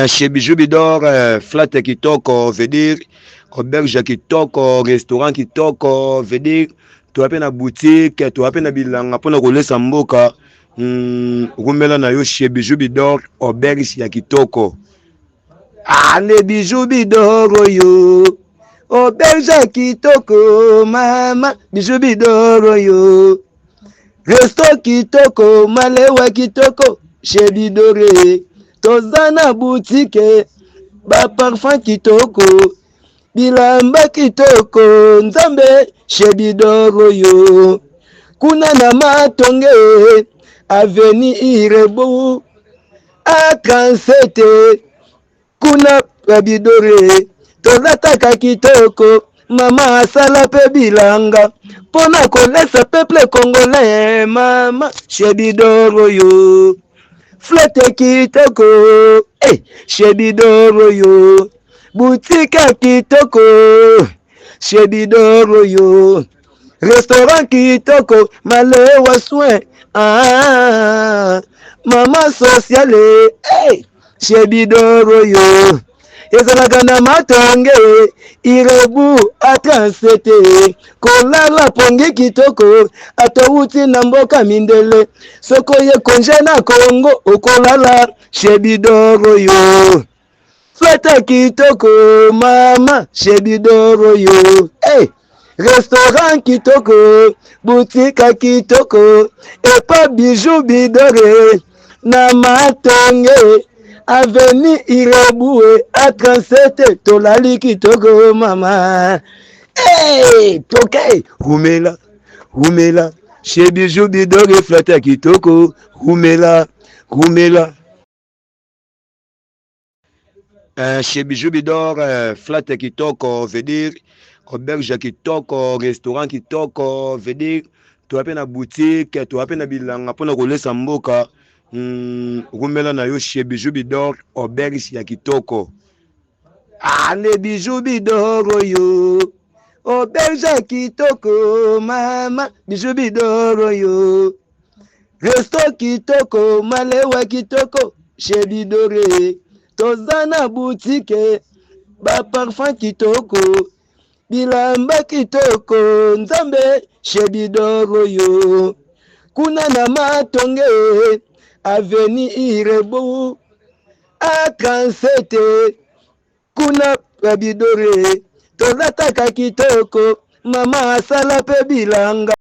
Chez Bijou Bidor, flat kitoko, veut dire auberge kitoko, restaurant kitoko, veut dire tu as na boutique, tu as na bilanga pona kolesa mboka. Rumela na yo chez Bijou Bidor, auberge ya kitoko. Ale Bijou Bidor yo. Auberge kitoko, mama, Bijou Bidor yo. Resto kitoko, malewa kitoko, chez Bidore. Tozana boutique, ba parfum kitoko, bilamba kitoko, nzambe Shebidoro yo. Kuna na matonge, aveni Irebu, a 37, kuna Rabidore, tozataka kitoko, mama asala pe bilanga, pona kolesa peuple congolais, mama Shebidoro yo. Flotte kitoko, Shebidoro yo. Boutique kitoko, Shebidoro yo. Restaurant kitoko, malewa soin, mama sociale, Shebidoro yo. Ezalaka na matonge, Irebu A37, kolala pongi kitoko, atouti na mboka mindele, soko ye konje na Kongo, okolala Shebidoro yo. Flete kitoko, mama Shebidoro yo. Restaurant kitoko, boutique kitoko, epa Bijou Bidore, na matonge, Avenue Irebue, A37, tolali kitoko mama. Toke, Rumela, chez Bijou Bidore, flatte kitoko, Rumela. Chez Bijou Bidor, flatte kitoko, veut dire auberge kitoko, restaurant kitoko, veut dire tu as na boutique, tu as na bilanga pona kolesa mboka. Rumela na yo chez Bijou Bidor, auberge ya kitoko. Ale Bijou Bidor yo. Auberge kitoko, mama Bijou Bidor yo. Resto kitoko, malewa kitoko, chez Bidore. Tozana boutique, ba parfum kitoko, bilamba kitoko, nzambe Shebidoro yo. Kuna na matonge, aveni Irebu, A37, kuna Rabidore, tozataka kitoko, mama asala pe bilanga.